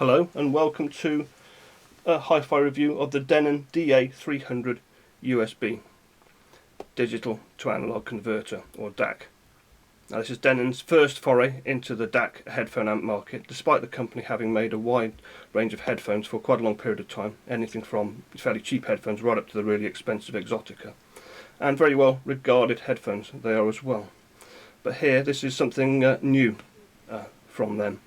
Hello and welcome to a hi-fi review of the Denon DA-300USB digital to analog converter, or DAC. Now this is Denon's first foray into the DAC headphone amp market, despite the company having made a wide range of headphones for quite a long period of time, anything from fairly cheap headphones right up to the really expensive Exotica, and very well regarded headphones they are as well. But here this is something new from them.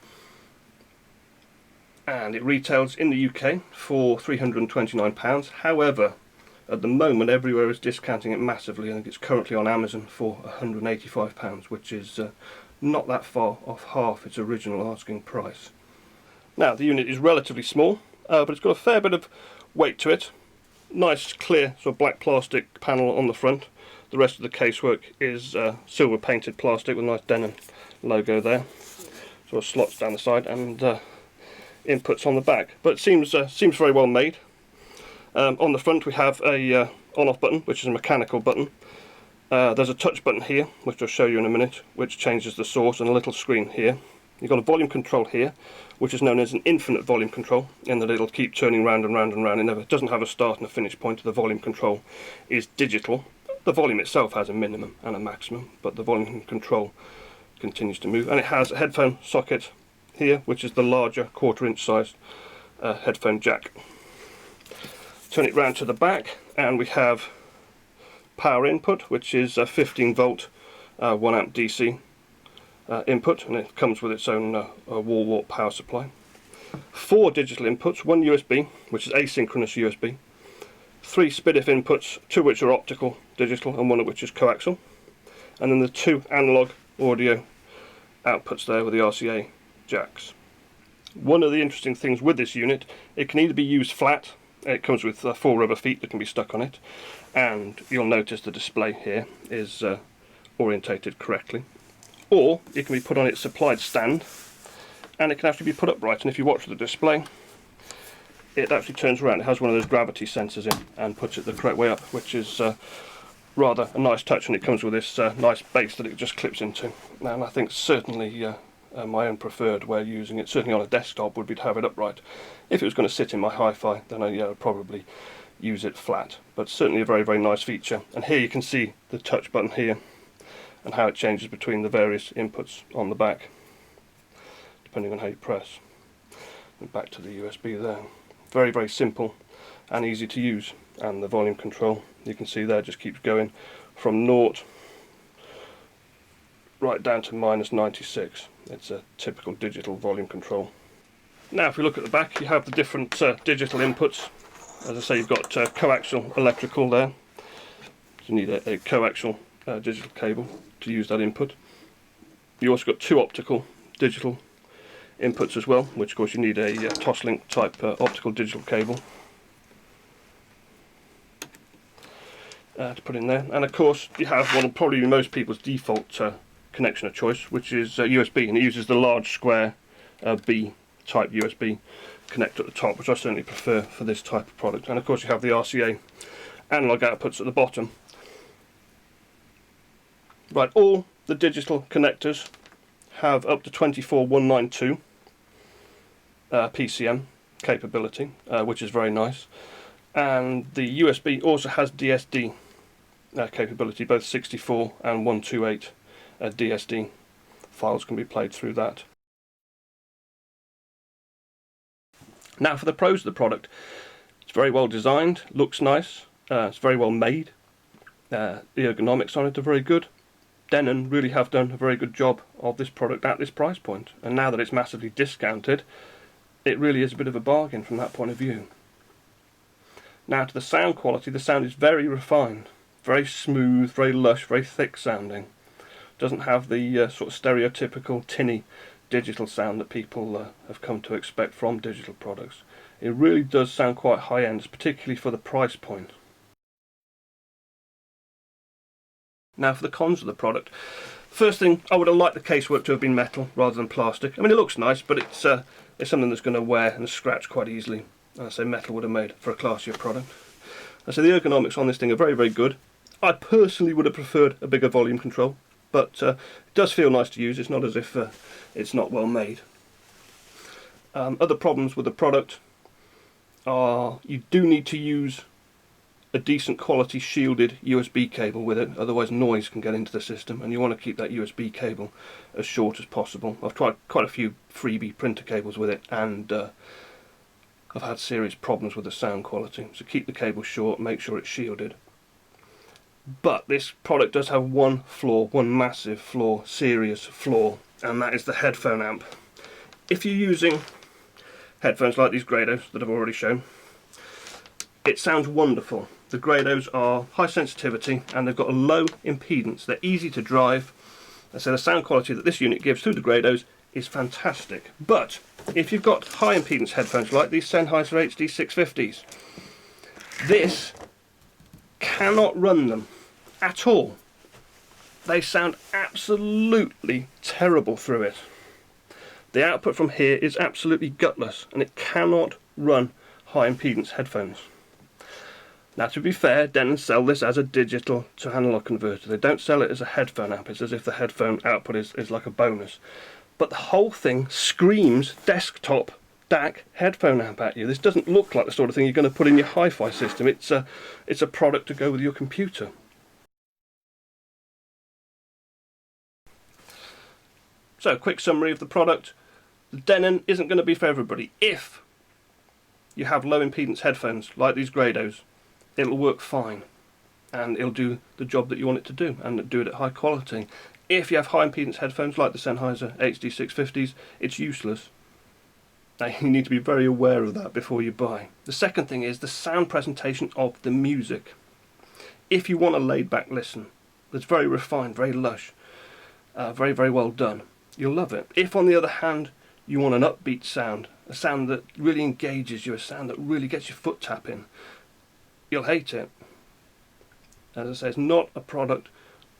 And it retails in the UK for £329. However, at the moment everywhere is discounting it massively. I think it's currently on Amazon for £185, which is not that far off half its original asking price. Now the unit is relatively small, but it's got a fair bit of weight to it. Nice clear sort of black plastic panel on the front. The rest of the casework is silver painted plastic with a nice Denon logo there. Sort of slots down the side and inputs on the back, but it seems very well made. On the front we have a on-off button, which is a mechanical button. There's a touch button here, which I'll show you in a minute, which changes the source, and a little screen here. You've got a volume control here, which is known as an infinite volume control, in that it'll keep turning round and round and round. It doesn't have a start and a finish point. The volume control is digital. The volume itself has a minimum and a maximum, but the volume control continues to move, and it has a headphone socket here, which is the larger 1/4 inch size headphone jack. Turn it round to the back and we have power input, which is a 15 volt 1 amp DC input, and it comes with its own wall wart power supply. 4 digital inputs, 1 USB, which is asynchronous USB, 3 SPDIF inputs, 2 which are optical digital and 1 of which is coaxial, and then the 2 analog audio outputs there with the RCA jacks. One of the interesting things with this unit, it can either be used flat. It comes with 4 rubber feet that can be stuck on it, and you'll notice the display here is orientated correctly, or it can be put on its supplied stand and it can actually be put upright, and if you watch the display it actually turns around. It has one of those gravity sensors in and puts it the correct way up, which is rather a nice touch, and it comes with this nice base that it just clips into. And I think certainly my own preferred way of using it, certainly on a desktop, would be to have it upright. If it was going to sit in my hi-fi, then I'd probably use it flat, but certainly a very nice feature. And here you can see the touch button here and how it changes between the various inputs on the back depending on how you press. And back to the USB there. Very simple and easy to use. And the volume control, you can see there, just keeps going from 0 right down to -96. It's a typical digital volume control. Now if we look at the back, you have the different digital inputs. As I say, you've got coaxial electrical there. You need a coaxial digital cable to use that input. You also got 2 optical digital inputs as well, which of course you need a Toslink type optical digital cable to put in there. And of course you have one of probably most people's default connection of choice, which is USB, and it uses the large square B type USB connector at the top, which I certainly prefer for this type of product. And of course you have the RCA analog outputs at the bottom. Right, all the digital connectors have up to 24192 PCM capability, which is very nice, and the USB also has DSD capability, both 64 and 128 DSD files can be played through that. Now for the pros of the product, it's very well designed, looks nice, it's very well made, the ergonomics on it are very good. Denon really have done a very good job of this product at this price point, and now that it's massively discounted, it really is a bit of a bargain from that point of view. Now to the sound quality, the sound is very refined, very smooth, very lush, very thick sounding. Doesn't have the sort of stereotypical tinny digital sound that people have come to expect from digital products. It really does sound quite high-end, particularly for the price point. Now for the cons of the product. First thing, I would have liked the casework to have been metal rather than plastic. I mean, it looks nice, but it's something that's going to wear and scratch quite easily. And I say metal would have made for a classier product. I say the ergonomics on this thing are very good. I personally would have preferred a bigger volume control, but it does feel nice to use. It's not as if it's not well made. Other problems with the product are you do need to use a decent quality shielded USB cable with it, otherwise noise can get into the system, and you want to keep that USB cable as short as possible. I've tried quite a few freebie printer cables with it, and I've had serious problems with the sound quality, so keep the cable short, make sure it's shielded. But this product does have one flaw, one massive flaw, serious flaw, and that is the headphone amp. If you're using headphones like these Grados that I've already shown, it sounds wonderful. The Grados are high sensitivity and they've got a low impedance. They're easy to drive, and so the sound quality that this unit gives through the Grados is fantastic. But if you've got high impedance headphones like these Sennheiser HD650s, this cannot run them at all. They sound absolutely terrible through it. The output from here is absolutely gutless, and it cannot run high impedance headphones. Now, to be fair, Denon sell this as a digital to analog converter. They don't sell it as a headphone amp. It's as if the headphone output is like a bonus. But the whole thing screams desktop DAC headphone amp at you. This doesn't look like the sort of thing you're going to put in your hi-fi system. It's a product to go with your computer. So, quick summary of the product. The Denon isn't going to be for everybody. If you have low impedance headphones like these Grados, it'll work fine and it'll do the job that you want it to do and do it at high quality. If you have high impedance headphones like the Sennheiser HD650s, it's useless. Now, you need to be very aware of that before you buy. The second thing is the sound presentation of the music. If you want a laid back listen that's very refined, very lush, very, very well done, you'll love it. If on the other hand you want an upbeat sound, a sound that really engages you, a sound that really gets your foot tapping, you'll hate it. As I say, it's not a product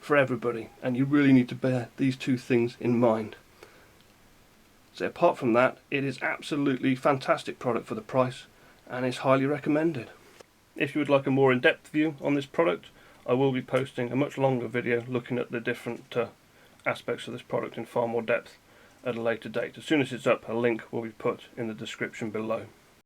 for everybody, and you really need to bear these two things in mind. So apart from that, it is absolutely fantastic product for the price and is highly recommended. If you would like a more in-depth view on this product, I will be posting a much longer video looking at the different aspects of this product in far more depth at a later date. As soon as it's up, a link will be put in the description below.